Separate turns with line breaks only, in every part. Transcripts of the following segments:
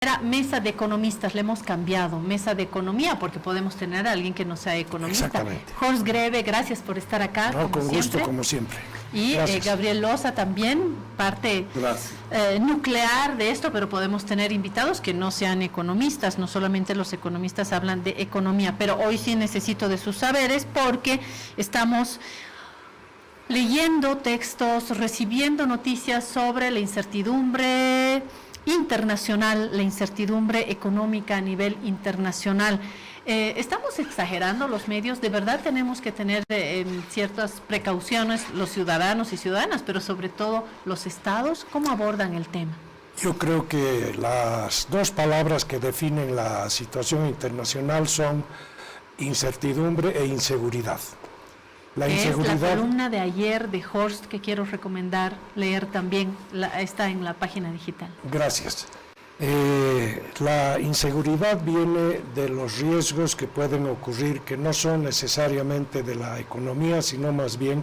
Era mesa de economistas, le hemos cambiado, mesa de economía, porque podemos tener a alguien que no sea economista.
Exactamente.
Horst Greve, gracias por estar acá.
No, con gusto, como siempre.
Y Gabriel Loza también, parte nuclear de esto, pero podemos tener invitados que no sean economistas, no solamente los economistas hablan de economía, pero hoy sí necesito de sus saberes porque estamos leyendo textos, recibiendo noticias sobre la incertidumbre internacional, la incertidumbre económica a nivel internacional. ¿Estamos exagerando los medios? De verdad tenemos que tener ciertas precauciones los ciudadanos y ciudadanas, pero sobre todo los estados. ¿Cómo abordan el tema?
Yo creo que las dos palabras que definen la situación internacional son incertidumbre e inseguridad. La inseguridad,
es la columna de ayer de Horst que quiero recomendar leer también, está en la página digital.
Gracias. La inseguridad viene de los riesgos que pueden ocurrir, que no son necesariamente de la economía, sino más bien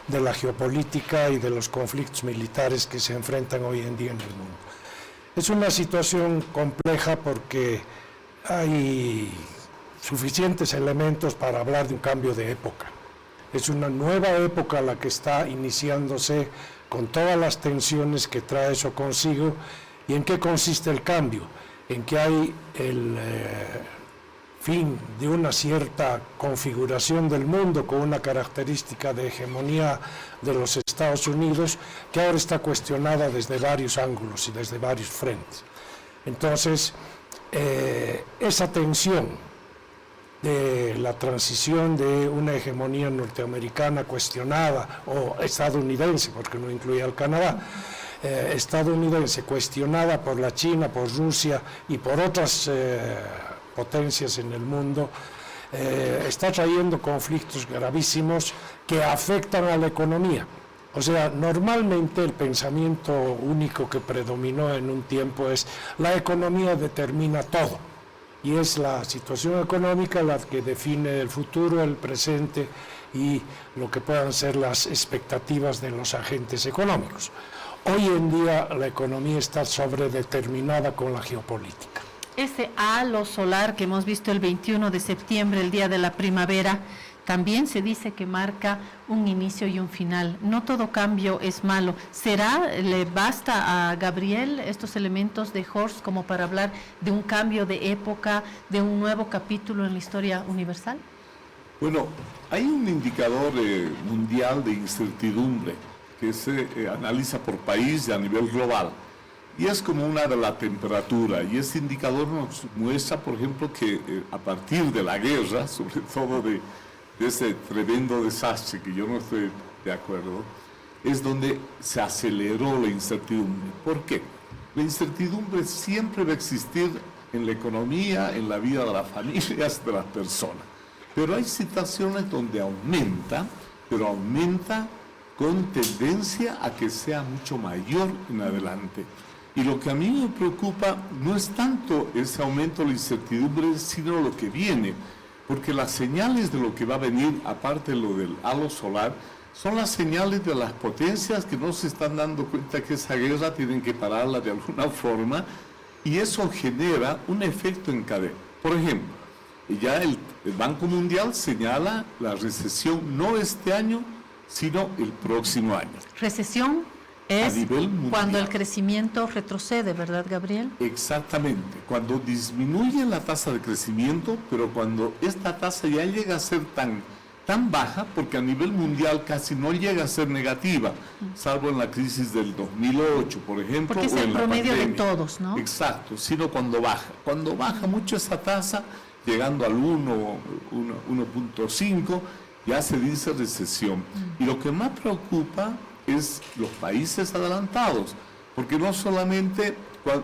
de la geopolítica y de los conflictos militares que se enfrentan hoy en día en el mundo. Es una situación compleja porque hay suficientes elementos para hablar de un cambio de época. Es una nueva época la que está iniciándose con todas las tensiones que trae eso consigo. ¿Y en qué consiste el cambio? En que hay el fin de una cierta configuración del mundo con una característica de hegemonía de los Estados Unidos que ahora está cuestionada desde varios ángulos y desde varios frentes. Entonces, esa tensión de la transición de una hegemonía norteamericana cuestionada, o estadounidense, porque no incluye al Canadá, estadounidense cuestionada por la China, por Rusia y por otras potencias en el mundo, está trayendo conflictos gravísimos que afectan a la economía. O sea, normalmente el pensamiento único que predominó en un tiempo es la economía determina todo. Y es la situación económica la que define el futuro, el presente y lo que puedan ser las expectativas de los agentes económicos. Hoy en día la economía está sobredeterminada con la geopolítica.
Ese halo solar que hemos visto el 21 de septiembre, el día de la primavera, también se dice que marca un inicio y un final. No todo cambio es malo. ¿Le basta a Gabriel estos elementos de Horst como para hablar de un cambio de época, de un nuevo capítulo en la historia universal?
Bueno, hay un indicador mundial de incertidumbre que se analiza por país y a nivel global. Y es como una de la temperatura. Y ese indicador nos muestra, por ejemplo, que a partir de la guerra, sobre todo de ese tremendo desastre, que yo no estoy de acuerdo, es donde se aceleró la incertidumbre. ¿Por qué? La incertidumbre siempre va a existir en la economía, en la vida de las familias, de las personas. Pero hay situaciones donde aumenta, pero aumenta con tendencia a que sea mucho mayor en adelante. Y lo que a mí me preocupa no es tanto ese aumento de la incertidumbre, sino lo que viene. Porque las señales de lo que va a venir, aparte de lo del halo solar, son las señales de las potencias que no se están dando cuenta que esa guerra tienen que pararla de alguna forma, y eso genera un efecto en cadena. Por ejemplo, ya el Banco Mundial señala la recesión no este año, sino el próximo año.
Recesión es cuando el crecimiento retrocede, ¿verdad, Gabriel?
Exactamente, cuando disminuye la tasa de crecimiento, pero cuando esta tasa ya llega a ser tan baja, porque a nivel mundial casi no llega a ser negativa, salvo en la crisis del 2008, por ejemplo.
Porque es el promedio de todos, ¿no?
Exacto, sino cuando baja. Cuando baja mucho esa tasa, llegando al 1.5, ya se dice recesión. Y lo que más preocupa es los países adelantados, porque no solamente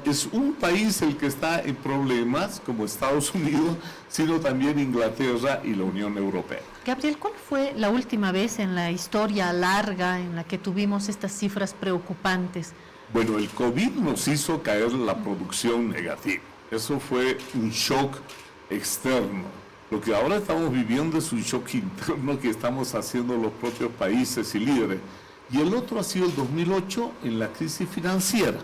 es un país el que está en problemas, como Estados Unidos, sino también Inglaterra y la Unión Europea.
Gabriel, ¿cuál fue la última vez en la historia larga en la que tuvimos estas cifras preocupantes?
Bueno, el COVID nos hizo caer la producción negativa. Eso fue un shock externo. Lo que ahora estamos viviendo es un shock interno que estamos haciendo los propios países y líderes. Y el otro ha sido el 2008 en la crisis financiera.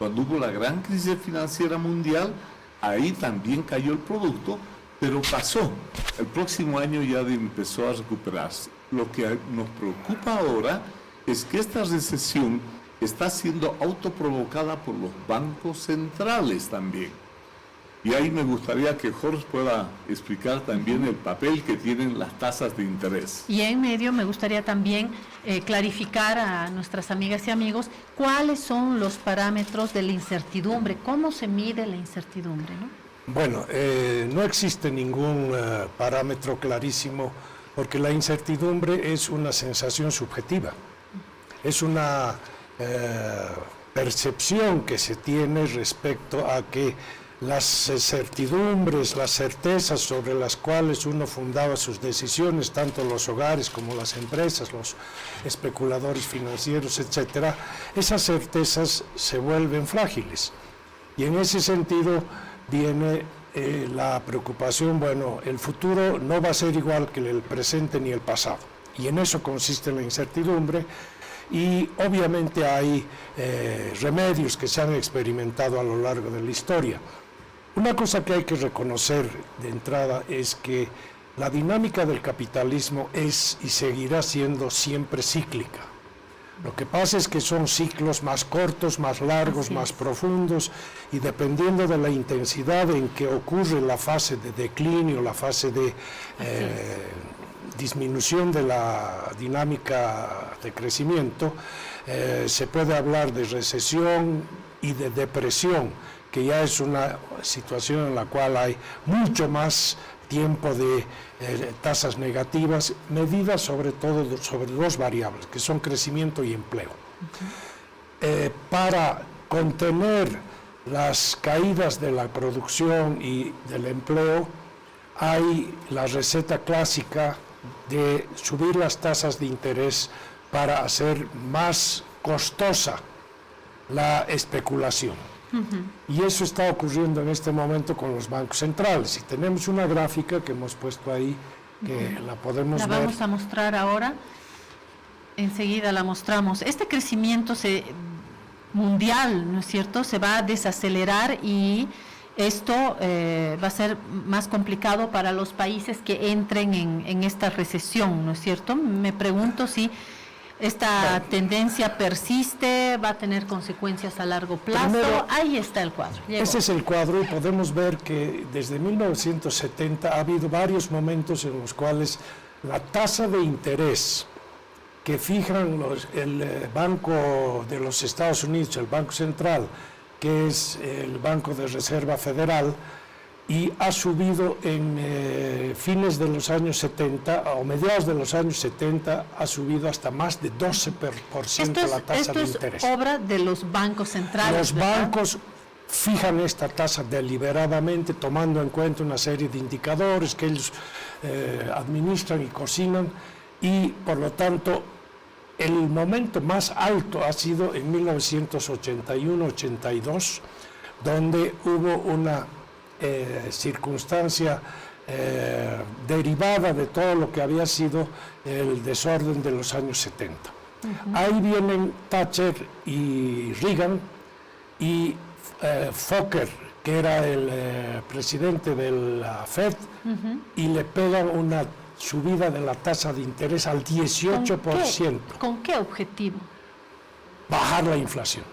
Cuando hubo la gran crisis financiera mundial, ahí también cayó el producto, pero pasó. El próximo año ya empezó a recuperarse. Lo que nos preocupa ahora es que esta recesión está siendo autoprovocada por los bancos centrales también. Y ahí me gustaría que Jorge pueda explicar también el papel que tienen las tasas de interés.
Y en medio me gustaría también clarificar a nuestras amigas y amigos cuáles son los parámetros de la incertidumbre, cómo se mide la incertidumbre, ¿no?
Bueno, no existe ningún parámetro clarísimo, porque la incertidumbre es una sensación subjetiva, es una percepción que se tiene respecto a que las certidumbres, las certezas sobre las cuales uno fundaba sus decisiones, tanto los hogares como las empresas, los especuladores financieros, etcétera, esas certezas se vuelven frágiles. Y en ese sentido viene la preocupación, bueno, el futuro no va a ser igual que el presente ni el pasado. Y en eso consiste la incertidumbre. Y obviamente hay remedios que se han experimentado a lo largo de la historia. Una cosa que hay que reconocer de entrada es que la dinámica del capitalismo es y seguirá siendo siempre cíclica. Lo que pasa es que son ciclos más cortos, más largos, más profundos, y dependiendo de la intensidad en que ocurre la fase de declinio, la fase de disminución de la dinámica de crecimiento, se puede hablar de recesión y de depresión, que ya es una situación en la cual hay mucho más tiempo de tasas negativas, medidas sobre todo sobre dos variables, que son crecimiento y empleo. Para contener las caídas de la producción y del empleo, hay la receta clásica de subir las tasas de interés para hacer más costosa la especulación. Y eso está ocurriendo en este momento con los bancos centrales. Y tenemos una gráfica que hemos puesto ahí, que la podemos ver.
La vamos a mostrar ahora. Enseguida la mostramos. Este crecimiento mundial, ¿no es cierto?, se va a desacelerar, y esto va a ser más complicado para los países que entren en esta recesión, ¿no es cierto? Me pregunto si esta tendencia persiste, va a tener consecuencias a largo plazo. Primero, ahí está el cuadro. Llegó.
Ese es el cuadro, y podemos ver que desde 1970 ha habido varios momentos en los cuales la tasa de interés que fijan el Banco de los Estados Unidos, el Banco Central, que es el Banco de Reserva Federal, y ha subido en fines de los años 70 o mediados de los años 70, ha subido hasta más de 12% la tasa de interés.
Esto es obra de los bancos centrales.
Los bancos fijan esta tasa deliberadamente, tomando en cuenta una serie de indicadores que ellos administran y cocinan, y por lo tanto el momento más alto ha sido en 1981-82, donde hubo una circunstancia derivada de todo lo que había sido el desorden de los años 70. Ahí vienen Thatcher y Reagan y Fokker, que era el presidente de la Fed, y le pegan una subida de la tasa de interés al 18%.
¿Con qué objetivo?
Bajar la inflación.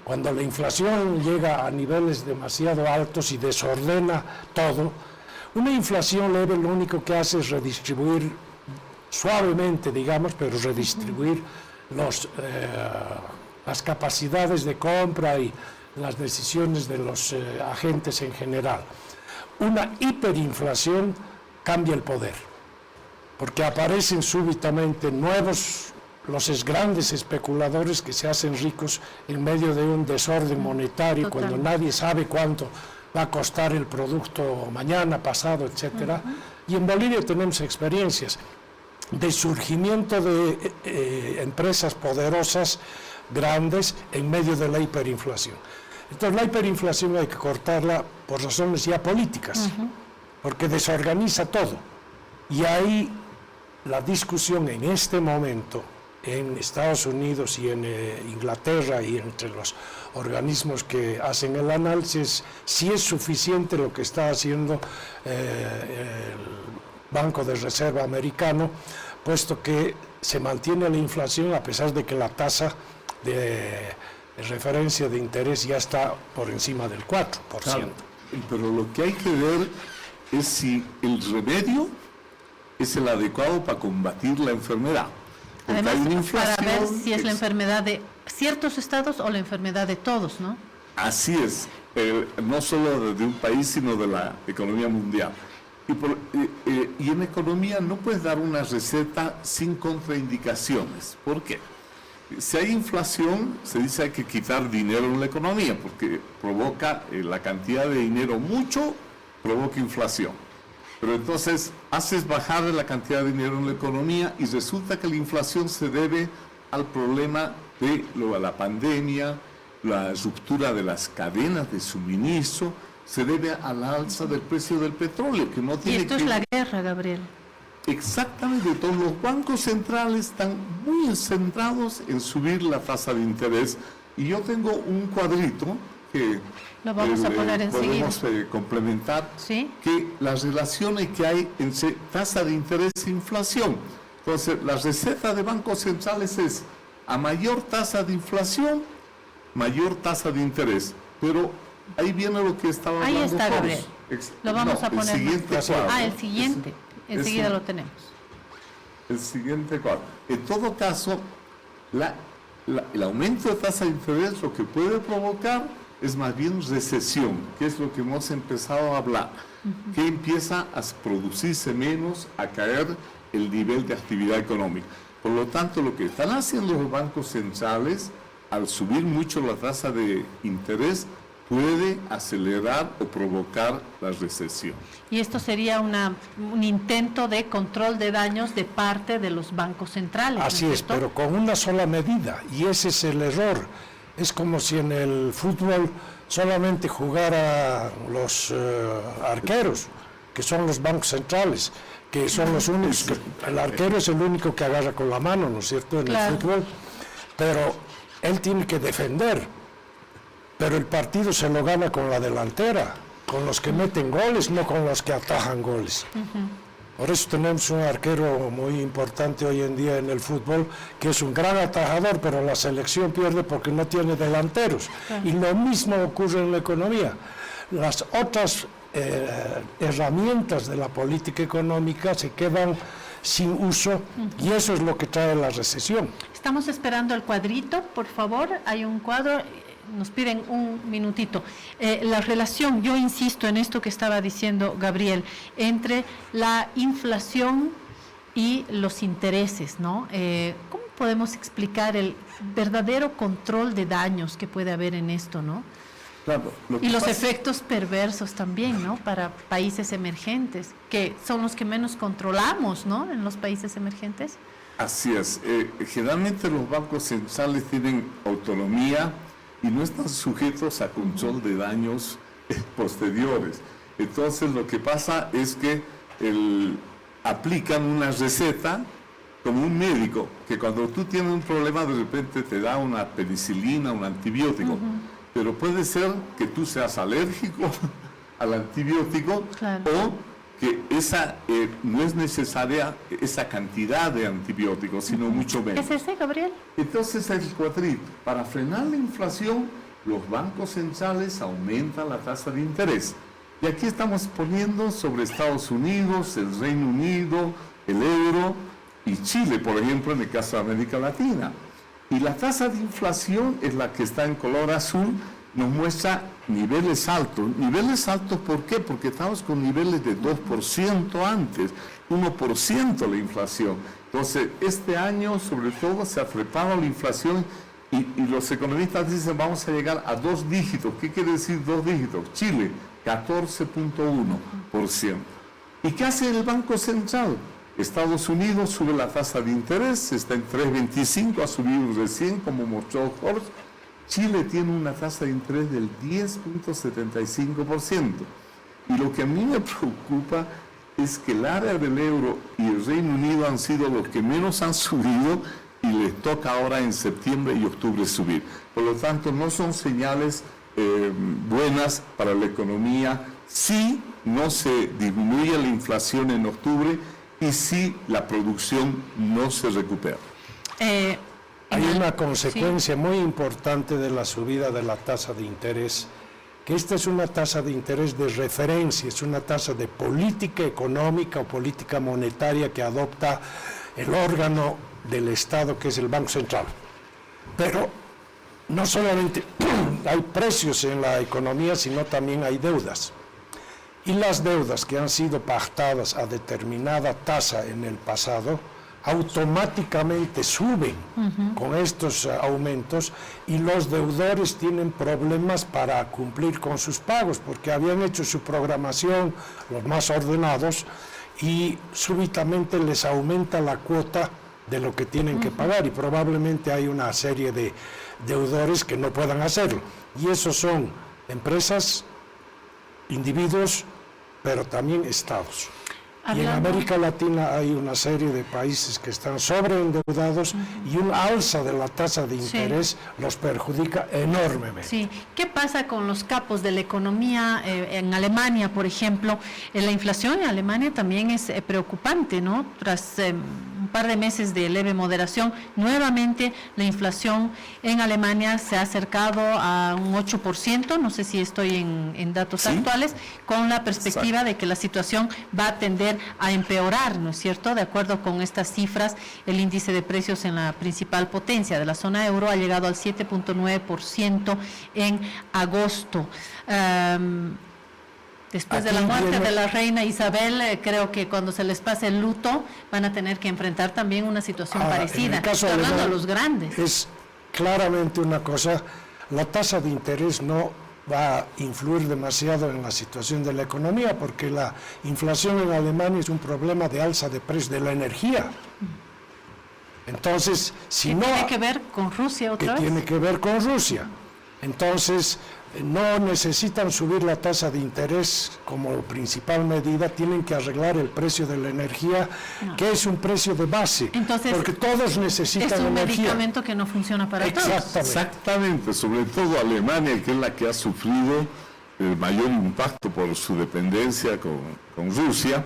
Cuando la inflación llega a niveles demasiado altos y desordena todo, una inflación leve lo único que hace es redistribuir suavemente, digamos, pero redistribuir las capacidades de compra y las decisiones de los agentes en general. Una hiperinflación cambia el poder, porque aparecen súbitamente los grandes especuladores que se hacen ricos en medio de un desorden monetario, cuando nadie sabe cuánto va a costar el producto mañana, pasado, etcétera. Y en Bolivia tenemos experiencias de surgimiento de empresas poderosas, grandes, en medio de la hiperinflación. Entonces la hiperinflación hay que cortarla por razones ya políticas, porque desorganiza todo. Y ahí la discusión en este momento en Estados Unidos y en Inglaterra y entre los organismos que hacen el análisis, sí es suficiente lo que está haciendo el Banco de Reserva americano, puesto que se mantiene la inflación a pesar de que la tasa de referencia de interés ya está por encima del 4%.
Claro, pero lo que hay que ver es si el remedio es el adecuado para combatir la enfermedad. Porque
además, para ver si es la enfermedad de ciertos estados o la enfermedad de todos, ¿no?
Así es, no solo de un país, sino de la economía mundial. Y en economía no puedes dar una receta sin contraindicaciones. ¿Por qué? Si hay inflación, se dice hay que quitar dinero en la economía, porque provoca la cantidad de dinero mucho, provoca inflación. Pero entonces haces bajar la cantidad de dinero en la economía y resulta que la inflación se debe al problema de la pandemia, la ruptura de las cadenas de suministro, se debe a la alza del precio del petróleo, que no tiene.
Y esto es la guerra, Gabriel.
Exactamente, todos los bancos centrales están muy centrados en subir la tasa de interés. Y yo tengo un cuadrito que
lo vamos a poner enseguida.
Podemos complementar,
¿sí?
Que las relaciones que hay entre tasa de interés e inflación. Entonces, la receta de bancos centrales es a mayor tasa de inflación, mayor tasa de interés. Pero ahí viene lo que estaba hablando.
Ahí está, Gabriel. Lo vamos a poner.
El siguiente cuadro.
El siguiente. Enseguida lo tenemos.
El siguiente cuadro. En todo caso, el aumento de tasa de interés lo que puede provocar es más bien recesión, que es lo que hemos empezado a hablar, que empieza a producirse menos, a caer el nivel de actividad económica. Por lo tanto, lo que están haciendo los bancos centrales, al subir mucho la tasa de interés, puede acelerar o provocar la recesión.
Y esto sería un intento de control de daños de parte de los bancos centrales.
Así es, pero con una sola medida, y ese es el error. Es como si en el fútbol solamente jugara los arqueros, que son los bancos centrales, que son los únicos, el arquero es el único que agarra con la mano, ¿no es cierto?, en el fútbol, pero él tiene que defender, pero el partido se lo gana con la delantera, con los que meten goles, no con los que atajan goles. Por eso tenemos un arquero muy importante hoy en día en el fútbol, que es un gran atajador, pero la selección pierde porque no tiene delanteros. Y lo mismo ocurre en la economía. Las otras herramientas de la política económica se quedan sin uso y eso es lo que trae la recesión.
Estamos esperando el cuadrito, por favor. Hay un cuadro. Nos piden un minutito. La relación, yo insisto en esto que estaba diciendo Gabriel, entre la inflación y los intereses, ¿no? ¿Cómo podemos explicar el verdadero control de daños que puede haber en esto, ¿no?
Claro,
y los efectos perversos también, ¿no? Para países emergentes, que son los que menos controlamos, ¿no? En los países emergentes.
Así es. Generalmente los bancos centrales tienen autonomía y no están sujetos a control de daños posteriores. Entonces lo que pasa es que aplican una receta como un médico, que cuando tú tienes un problema de repente te da una penicilina, un antibiótico, pero puede ser que tú seas alérgico al antibiótico, o que no es necesaria esa cantidad de antibióticos, sino mucho menos.
¿Es ese, Gabriel?
Entonces el cuadrito, para frenar la inflación, los bancos centrales aumentan la tasa de interés. Y aquí estamos poniendo sobre Estados Unidos, el Reino Unido, el euro y Chile, por ejemplo, en el caso de América Latina. Y la tasa de inflación es la que está en color azul, nos muestra niveles altos. Niveles altos, ¿por qué? Porque estamos con niveles de 2% antes, 1% la inflación. Entonces, este año, sobre todo, se ha trepado la inflación y los economistas dicen vamos a llegar a 2 dígitos. ¿Qué quiere decir 2 dígitos? Chile, 14.1%. ¿Y qué hace el Banco Central? Estados Unidos sube la tasa de interés, está en 3.25, ha subido recién, como mostró Jorge. Chile tiene una tasa de interés del 10.75%. Y lo que a mí me preocupa es que el área del euro y el Reino Unido han sido los que menos han subido y y les toca ahora en septiembre y octubre subir. Por lo tanto, no son señales buenas para la economía si no se disminuye la inflación en octubre y si la producción no se recupera.
Hay una consecuencia muy importante de la subida de la tasa de interés, que esta es una tasa de interés de referencia, es una tasa de política económica o política monetaria que adopta el órgano del Estado, que es el Banco Central. Pero no solamente hay precios en la economía, sino también hay deudas. Y las deudas que han sido pactadas a determinada tasa en el pasado, automáticamente suben con estos aumentos y los deudores tienen problemas para cumplir con sus pagos porque habían hecho su programación, los más ordenados, y súbitamente les aumenta la cuota de lo que tienen que pagar y probablemente hay una serie de deudores que no puedan hacerlo. Y esos son empresas, individuos, pero también estados. Y en América Latina hay una serie de países que están sobreendeudados y un alza de la tasa de interés los perjudica enormemente.
Sí. ¿Qué pasa con los capos de la economía en Alemania, por ejemplo? La inflación en Alemania también es preocupante, ¿no? Tras un par de meses de leve moderación, nuevamente la inflación en Alemania se ha acercado a un 8%, no sé si estoy en datos actuales, con la perspectiva de que la situación va a tender a empeorar, ¿no es cierto? De acuerdo con estas cifras, el índice de precios en la principal potencia de la zona euro ha llegado al 7.9% en agosto. Después de la muerte de la reina Isabel, creo que cuando se les pase el luto van a tener que enfrentar también una situación parecida.
Estoy
hablando de los grandes.
Es claramente una cosa, la tasa de interés no va a influir demasiado en la situación de la economía porque la inflación en Alemania es un problema de alza de precios de la energía. Entonces, si no...
¿Tiene que ver con Rusia otra vez?
Tiene que ver con Rusia. Entonces, no necesitan subir la tasa de interés como principal medida, tienen que arreglar el precio de la energía, que es un precio de base,
entonces,
porque todos necesitan energía.
Es un medicamento que no funciona para todos.
Exactamente, sobre todo Alemania, que es la que ha sufrido el mayor impacto por su dependencia con Rusia,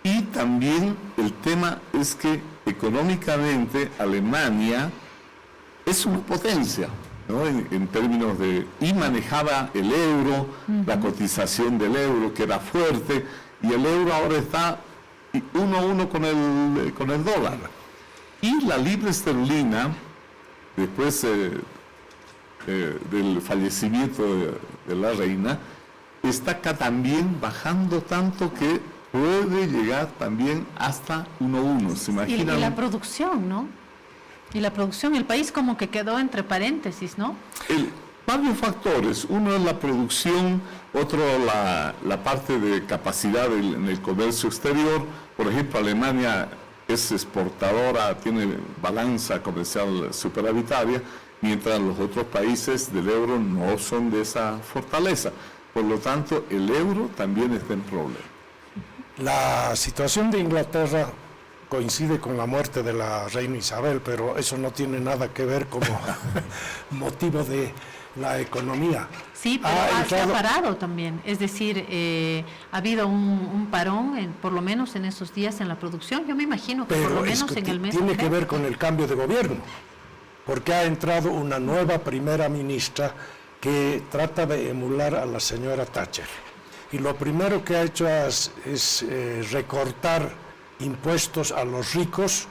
y también el tema es que económicamente Alemania es una potencia, ¿no? En términos de... y manejaba el euro, la cotización del euro, que era fuerte, y el euro ahora está 1-1 con el dólar. Y la libra esterlina, después del fallecimiento de la reina, está acá también bajando tanto que puede llegar también hasta 1-1. ¿Se imaginan?
Y la producción, ¿no? Y la producción, el país como que quedó entre paréntesis, ¿no?
Varios factores. Uno es la producción, otro la parte de capacidad en el comercio exterior. Por ejemplo, Alemania es exportadora, tiene balanza comercial superavitaria, mientras los otros países del euro no son de esa fortaleza. Por lo tanto, el euro también está en problema.
La situación de Inglaterra coincide con la muerte de la reina Isabel, pero eso no tiene nada que ver como motivo de la economía.
Sí, pero se ha parado también, es decir, ha habido un parón, por lo menos en esos días en la producción, yo me imagino que por lo menos en el mes...
Tiene que ver con el cambio de gobierno, porque ha entrado una nueva primera ministra que trata de emular a la señora Thatcher. Y lo primero que ha hecho es recortar impuestos a los ricos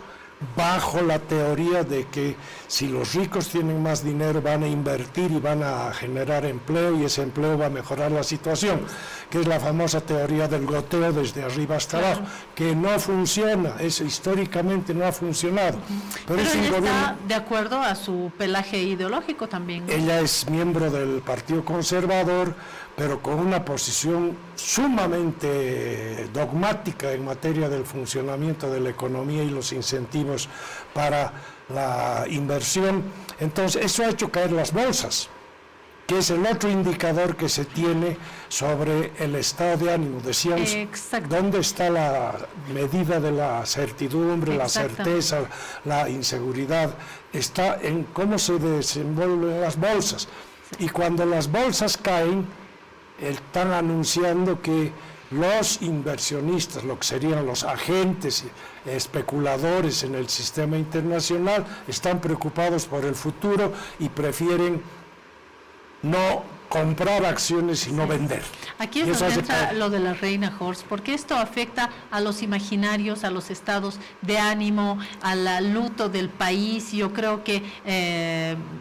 bajo la teoría de que si los ricos tienen más dinero van a invertir y van a generar empleo y ese empleo va a mejorar la situación, que es la famosa teoría del goteo desde arriba hasta abajo, que no funciona, eso históricamente no ha funcionado.
Pero ella está de acuerdo a su pelaje ideológico también, ¿no?
Ella es miembro del Partido Conservador, pero con una posición sumamente dogmática en materia del funcionamiento de la economía y los incentivos para la inversión. Entonces, eso ha hecho caer las bolsas. que es el otro indicador que se tiene sobre el estado de ánimo. Decíamos, ¿dónde está la medida de la certidumbre, la certeza, la inseguridad? Está en cómo se desenvuelven las bolsas. Y cuando las bolsas caen, están anunciando que los inversionistas, lo que serían los agentes especuladores en el sistema internacional, están preocupados por el futuro y prefieren no comprar acciones y no vender.
Aquí es donde entra lo de la reina Horst, porque esto afecta a los imaginarios, a los estados de ánimo, al luto del país. Yo creo que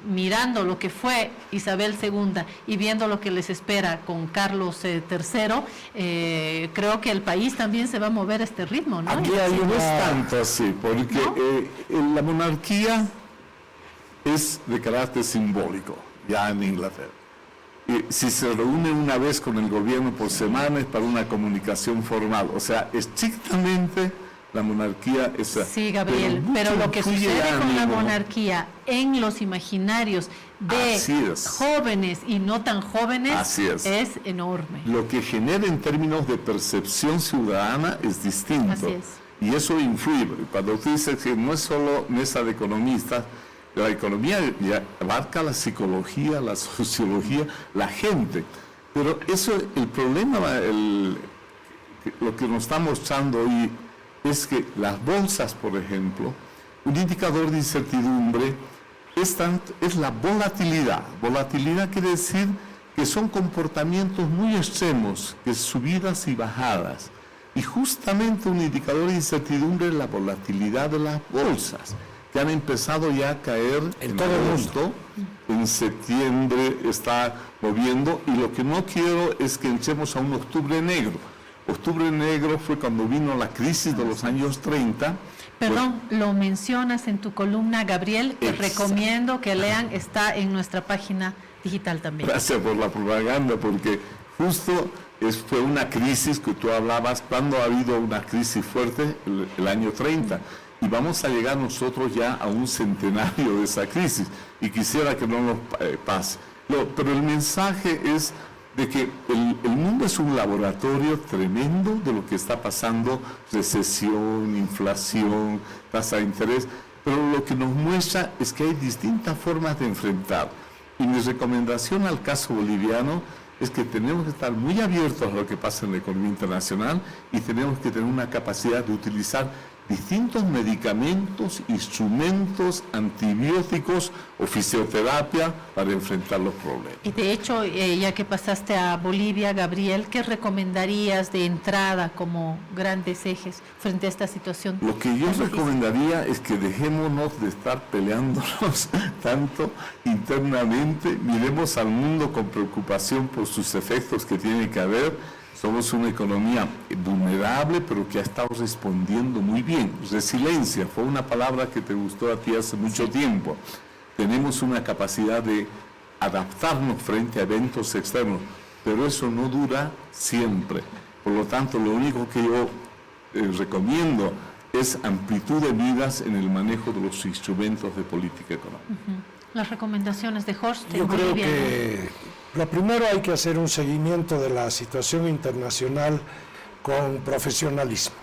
mirando lo que fue Isabel II y viendo lo que les espera con Carlos III, creo que el país también se va a mover a este ritmo, ¿no?
Aquí hay no es tanto así, porque ¿no? La monarquía es de carácter simbólico, ya en Inglaterra. Si se reúne una vez con el gobierno por semana es para una comunicación formal, o sea, estrictamente la monarquía es...
Sí, Gabriel, pero lo que sucede con la monarquía en los imaginarios de jóvenes y no tan jóvenes es enorme.
Lo que genera en términos de percepción ciudadana es distinto.
Así es.
Y eso influye. Cuando usted dice que no es solo mesa de economistas, la economía ya abarca la psicología, la sociología, la gente. Pero eso, el problema, lo que nos está mostrando hoy es que las bolsas, por ejemplo, un indicador de incertidumbre es la volatilidad. Volatilidad quiere decir que son comportamientos muy extremos, que subidas y bajadas. Y justamente un indicador de incertidumbre es la volatilidad de las bolsas, que han empezado ya a caer en todo agosto, en septiembre está moviendo, y lo que no quiero es que entremos a un octubre negro. Octubre negro fue cuando vino la crisis de los años 30.
Perdón, lo mencionas en tu columna, Gabriel, que recomiendo que lean, está en nuestra página digital también.
Gracias por la propaganda, porque justo fue una crisis que tú hablabas, cuando ha habido una crisis fuerte, el año 30. Y vamos a llegar nosotros ya a un centenario de esa crisis, y quisiera que no nos pase. Pero el mensaje es de que el mundo es un laboratorio tremendo de lo que está pasando, recesión, inflación, tasa de interés, pero lo que nos muestra es que hay distintas formas de enfrentar. Y mi recomendación al caso boliviano es que tenemos que estar muy abiertos a lo que pasa en la economía internacional y tenemos que tener una capacidad de utilizar distintos medicamentos, instrumentos, antibióticos o fisioterapia para enfrentar los problemas.
Y de hecho, ya que pasaste a Bolivia, Gabriel, ¿qué recomendarías de entrada como grandes ejes frente a esta situación?
Lo que yo recomendaría es que dejémonos de estar peleándonos tanto internamente, miremos al mundo con preocupación por sus efectos que tiene que haber. Somos una economía vulnerable, pero que ha estado respondiendo muy bien. Resiliencia fue una palabra que te gustó a ti hace mucho tiempo. Tenemos una capacidad de adaptarnos frente a eventos externos, pero eso no dura siempre. Por lo tanto, lo único que yo recomiendo es amplitud de miras en el manejo de los instrumentos de política económica.
Las recomendaciones de Horst.
Yo creo que lo primero hay que hacer un seguimiento de la situación internacional con profesionalismo.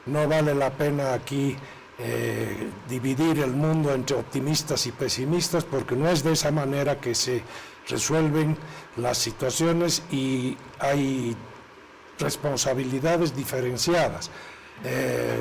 No vale la pena aquí dividir el mundo entre optimistas y pesimistas, porque no es de esa manera que se resuelven las situaciones y hay responsabilidades diferenciadas.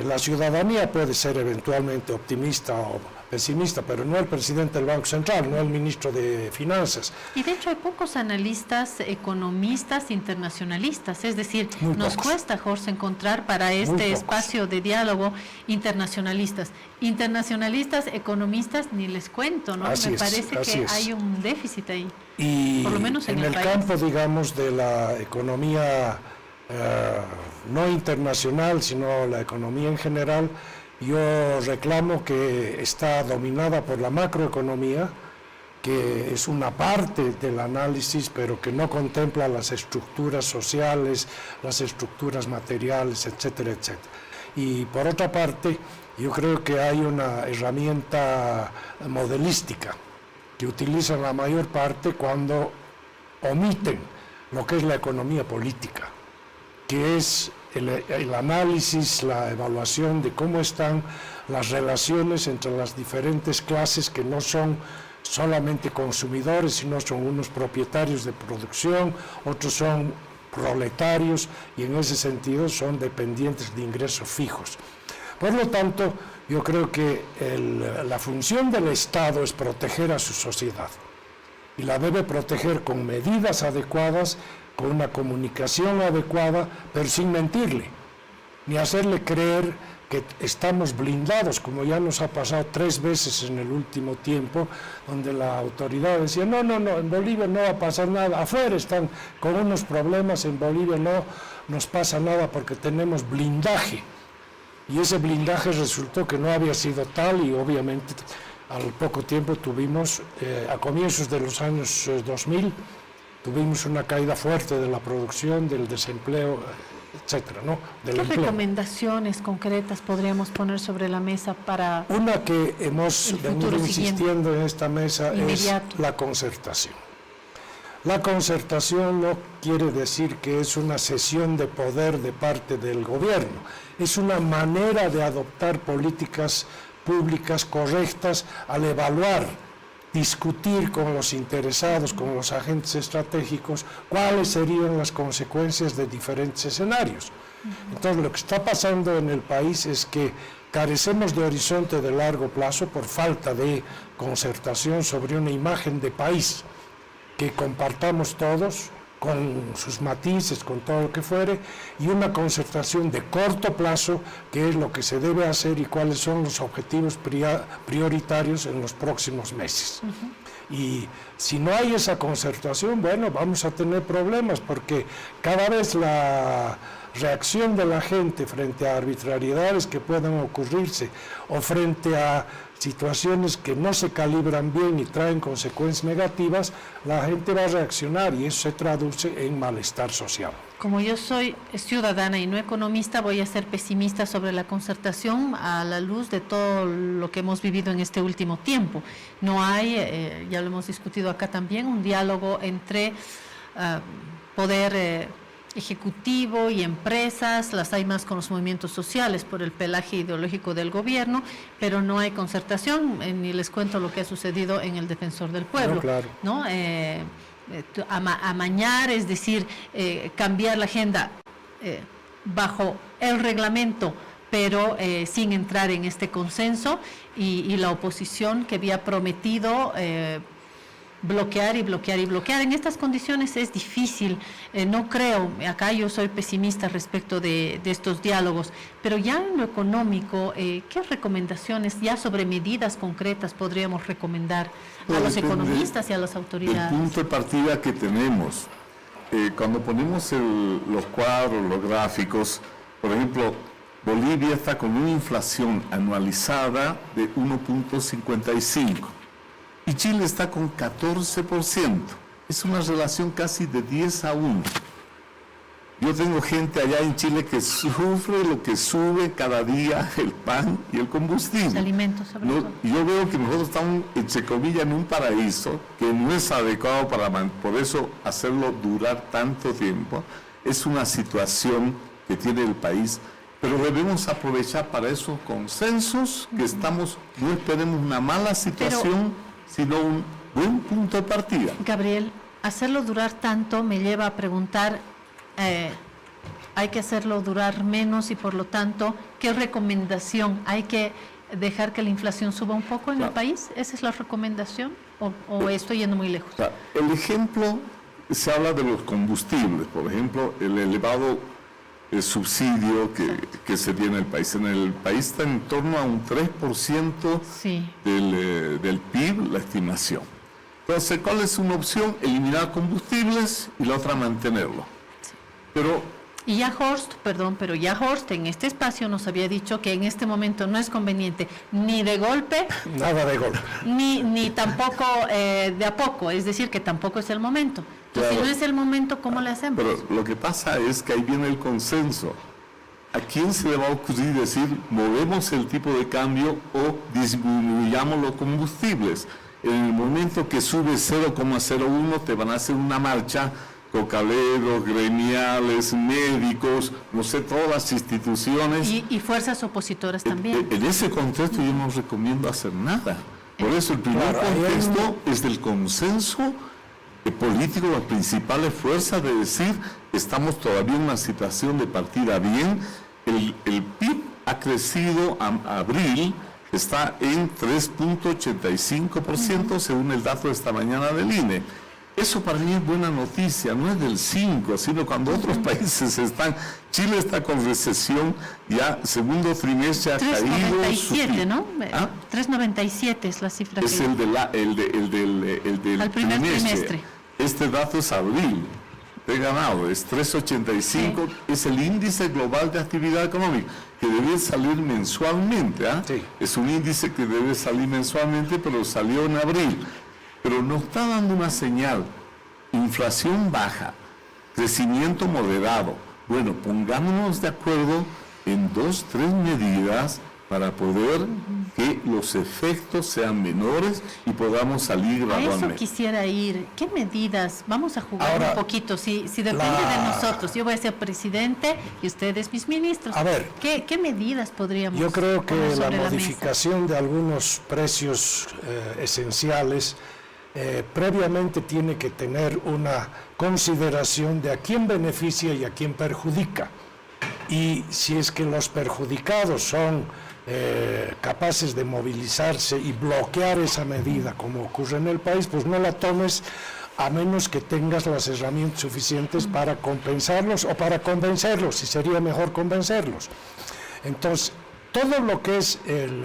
La ciudadanía puede ser eventualmente optimista o pesimista, pero no el presidente del Banco Central, no el ministro de Finanzas.
Y de hecho hay pocos analistas, economistas, internacionalistas, es decir, nos cuesta, Jorge, encontrar para este espacio de diálogo internacionalistas. Internacionalistas, economistas, ni les cuento, ¿no? Me parece que hay un déficit ahí,
y
por lo menos en el país.
campo, digamos, de la economía no internacional, sino la economía en general, yo reclamo que está dominada por la macroeconomía, que es una parte del análisis, pero que no contempla las estructuras sociales, las estructuras materiales, etcétera, etcétera. Y por otra parte, yo creo que hay una herramienta modelística que utilizan la mayor parte cuando omiten lo que es la economía política, que es el análisis, la evaluación de cómo están las relaciones entre las diferentes clases que no son solamente consumidores, sino son unos propietarios de producción, otros son proletarios y en ese sentido son dependientes de ingresos fijos. Por lo tanto, yo creo que la función del Estado es proteger a su sociedad y la debe proteger con medidas adecuadas, con una comunicación adecuada, pero sin mentirle, ni hacerle creer que estamos blindados, como ya nos ha pasado 3 veces en el último tiempo, donde la autoridad decía, no, en Bolivia no va a pasar nada, afuera están con unos problemas, en Bolivia no nos pasa nada porque tenemos blindaje. Y ese blindaje resultó que no había sido tal y obviamente al poco tiempo tuvimos, a comienzos de los años 2000, tuvimos una caída fuerte de la producción, del desempleo, etcétera, ¿no?
¿Qué recomendaciones concretas podríamos poner sobre la mesa para
una que hemos venido insistiendo en esta mesa
inmediato?
Es la concertación. La concertación no quiere decir que es una cesión de poder de parte del gobierno, es una manera de adoptar políticas públicas correctas al evaluar, discutir con los interesados, con los agentes estratégicos, cuáles serían las consecuencias de diferentes escenarios. Entonces, lo que está pasando en el país es que carecemos de horizonte de largo plazo por falta de concertación sobre una imagen de país que compartamos todos, con sus matices, con todo lo que fuere, y una concertación de corto plazo, que es lo que se debe hacer y cuáles son los objetivos prioritarios en los próximos meses. Y si no hay esa concertación, bueno, vamos a tener problemas, porque cada vez la reacción de la gente frente a arbitrariedades que puedan ocurrirse o frente a situaciones que no se calibran bien y traen consecuencias negativas, la gente va a reaccionar y eso se traduce en malestar social.
Como yo soy ciudadana y no economista, voy a ser pesimista sobre la concertación a la luz de todo lo que hemos vivido en este último tiempo. No hay, ya lo hemos discutido acá también, un diálogo entre poder ejecutivo y empresas, las hay más con los movimientos sociales por el pelaje ideológico del gobierno, pero no hay concertación, ni les cuento lo que ha sucedido en el Defensor del Pueblo,
no, claro.
¿no? Amañar, es decir, cambiar la agenda bajo el reglamento, pero sin entrar en este consenso, y la oposición que había prometido bloquear y bloquear y bloquear. En estas condiciones es difícil, no creo, acá yo soy pesimista respecto de estos diálogos, pero ya en lo económico, ¿qué recomendaciones ya sobre medidas concretas podríamos recomendar a los economistas y a las autoridades?
El punto de partida que tenemos, cuando ponemos los cuadros, los gráficos, por ejemplo, Bolivia está con una inflación anualizada de 1.55. y Chile está con 14%. Es una relación casi de 10-1. Yo tengo gente allá en Chile que sufre lo que sube cada día el pan y el combustible.
Los alimentos, sobre todo.
Yo veo que nosotros estamos, entre comillas, en un paraíso que no es adecuado por eso hacerlo durar tanto tiempo. Es una situación que tiene el país, pero debemos aprovechar para esos consensos que estamos, no esperemos una mala situación, sino un buen punto de partida.
Gabriel, hacerlo durar tanto me lleva a preguntar, ¿hay que hacerlo durar menos y por lo tanto, qué recomendación? ¿Hay que dejar que la inflación suba un poco en el país? ¿Esa es la recomendación? ¿O estoy yendo muy lejos?
El ejemplo, se habla de los combustibles, por ejemplo, el elevado subsidio que se tiene en el país. En el país está en torno a un 3%
sí.
del PIB, la estimación. Entonces, ¿cuál es una opción? Eliminar combustibles y la otra mantenerlo. Sí.
Y ya Horst en este espacio nos había dicho que en este momento no es conveniente ni de golpe,
nada de golpe,
ni tampoco de a poco, es decir, que tampoco es el momento. Entonces, claro, si no es el momento, ¿cómo le hacemos?
Pero lo que pasa es que ahí viene el consenso. ¿A quién se le va a ocurrir decir, movemos el tipo de cambio o disminuyamos los combustibles? En el momento que sube 0,01 te van a hacer una marcha, cocaleros, gremiales, médicos, no sé, todas las instituciones.
Y fuerzas opositoras también.
En ese contexto yo no recomiendo hacer nada. Por eso el primer contexto es del consenso político, las principales fuerzas de decir, estamos todavía en una situación de partida bien. El PIB ha crecido a abril, está en 3.85% según el dato de esta mañana del INE. Eso para mí es buena noticia, no es del 5, sino cuando otros países están, Chile está con recesión, ya segundo trimestre ha caído.
3.97, ¿no? 3.97 es la cifra.
Es el del
al primer trimestre.
Este dato es abril, he ganado, es 3.85, sí. Es el índice global de actividad económica, que debe salir mensualmente, sí. Es un índice que debe salir mensualmente, pero salió en abril. Pero nos está dando una señal, inflación baja, crecimiento moderado. Bueno, pongámonos de acuerdo en 2, 3 medidas para poder que los efectos sean menores y podamos salir gradualmente.
A eso quisiera ir. ¿Qué medidas? Vamos a jugar ahora, un poquito. Si depende de nosotros, yo voy a ser presidente y ustedes mis ministros.
A ver,
¿Qué medidas podríamos
yo creo que la modificación
mesa?
De algunos precios esenciales previamente tiene que tener una consideración de a quién beneficia y a quién perjudica. Y si es que los perjudicados son capaces de movilizarse y bloquear esa medida, como ocurre en el país, pues no la tomes a menos que tengas las herramientas suficientes para compensarlos o para convencerlos, y sería mejor convencerlos. Entonces, todo lo que es el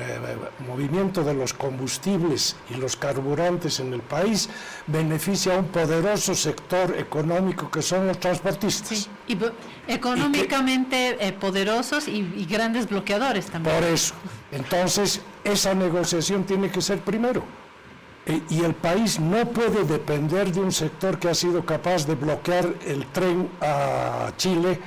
movimiento de los combustibles y los carburantes en el país beneficia a un poderoso sector económico que son los transportistas.
Sí, y económicamente poderosos y grandes bloqueadores también.
Por eso. Entonces, esa negociación tiene que ser primero. Y el país no puede depender de un sector que ha sido capaz de bloquear el tren a Chile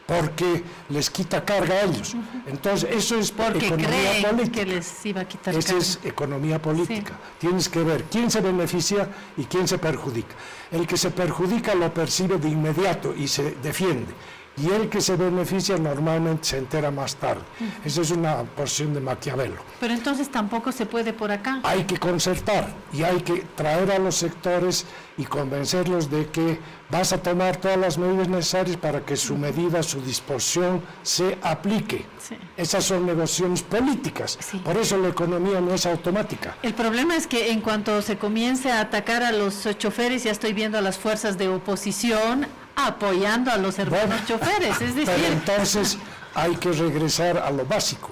porque les quita carga a ellos. Entonces, eso es
porque
economía política.
Que les iba a quitar
Esa
carga.
Es economía política. Sí. Tienes que ver quién se beneficia y quién se perjudica. El que se perjudica lo percibe de inmediato y se defiende. Y el que se beneficia normalmente se entera más tarde. Esa es una posición de Maquiavelo.
Pero entonces tampoco se puede por acá.
Hay que concertar y hay que traer a los sectores y convencerlos de que vas a tomar todas las medidas necesarias para que su medida, su disposición se aplique. Sí. Esas son negociaciones políticas. Sí. Por eso la economía no es automática.
El problema es que en cuanto se comience a atacar a los choferes, ya estoy viendo a las fuerzas de oposición apoyando a los hermanos choferes. Es decir,
pero entonces hay que regresar a lo básico.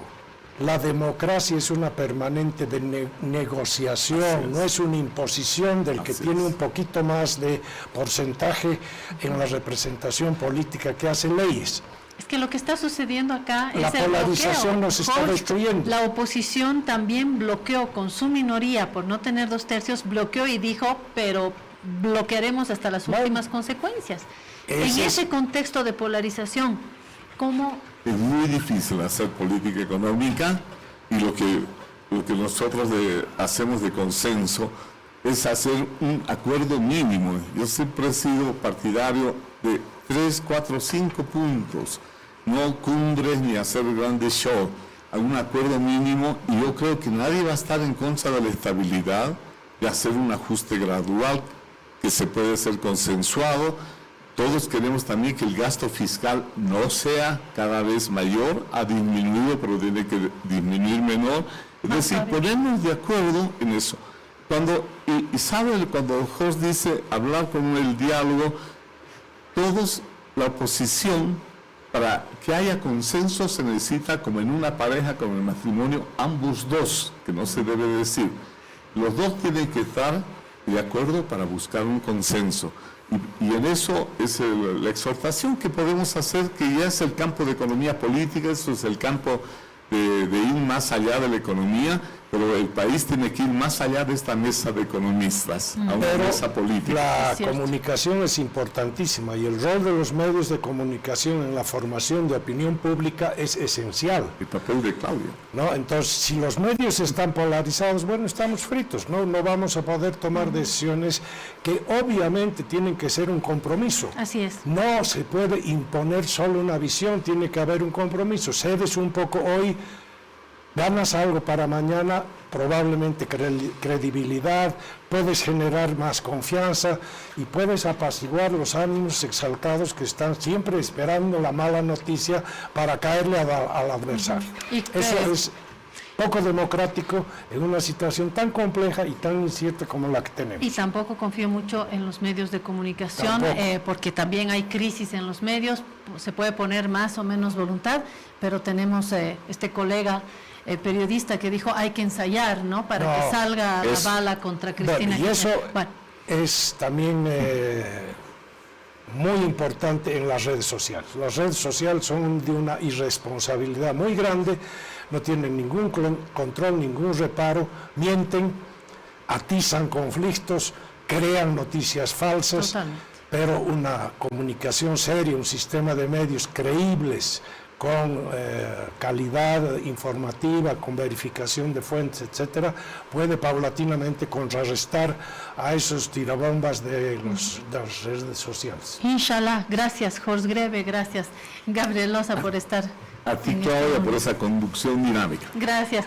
La democracia es una permanente de negociación, no es una imposición del que tiene un poquito más de porcentaje en la representación política que hace leyes.
Es que lo que está sucediendo acá
es la polarización nos está destruyendo.
La oposición también bloqueó con su minoría, por no tener 2/3, bloqueó y dijo, pero bloquearemos hasta las últimas consecuencias. En ese contexto de polarización, ¿cómo?
Es muy difícil hacer política económica y lo que nosotros hacemos de consenso es hacer un acuerdo mínimo. Yo siempre he sido partidario de 3, 4, 5 puntos, no cumbres ni hacer grandes shows, algún acuerdo mínimo, y yo creo que nadie va a estar en contra de la estabilidad, de hacer un ajuste gradual que se puede ser consensuado. Todos queremos también que el gasto fiscal no sea cada vez mayor, ha disminuido, pero tiene que disminuir menor. Es decir, ponernos de acuerdo en eso. Cuando Jorge dice hablar con el diálogo, todos, la oposición, para que haya consenso se necesita, como en una pareja, como en el matrimonio, ambos dos, que no se debe decir. Los dos tienen que estar de acuerdo para buscar un consenso. Y en eso es la exhortación que podemos hacer, que ya es el campo de economía política, eso es el campo de ir más allá de la economía, Pero el país tiene que ir más allá de esta mesa de economistas, a una mesa política.
La comunicación es importantísima y el rol de los medios de comunicación en la formación de opinión pública es esencial.
El papel de Claudio.
¿No? Entonces, si los medios están polarizados, bueno, estamos fritos, ¿no? No vamos a poder tomar decisiones que obviamente tienen que ser un compromiso.
Así es.
No se puede imponer solo una visión, tiene que haber un compromiso. Cedes un poco hoy, ganas algo para mañana, probablemente credibilidad, puedes generar más confianza y puedes apaciguar los ánimos exaltados que están siempre esperando la mala noticia para caerle al adversario. Eso es poco democrático en una situación tan compleja y tan incierta como la que tenemos.
Y tampoco confío mucho en los medios de comunicación, porque también hay crisis en los medios, se puede poner más o menos voluntad, pero tenemos este colega periodista que dijo hay que ensayar, ¿no? Para que salga la bala contra Cristina.
Y eso es también muy importante en las redes sociales. Las redes sociales son de una irresponsabilidad muy grande, no tienen ningún control, ningún reparo, mienten, atizan conflictos, crean noticias falsas.
Totalmente.
Pero una comunicación seria, un sistema de medios creíbles, con calidad informativa, con verificación de fuentes, etcétera, puede paulatinamente contrarrestar a esos tirabombas de las redes sociales.
Inshallah, gracias Jorge Greve, gracias Gabriel Losa por estar.
A ti, Claudia, por esa conducción dinámica.
Gracias.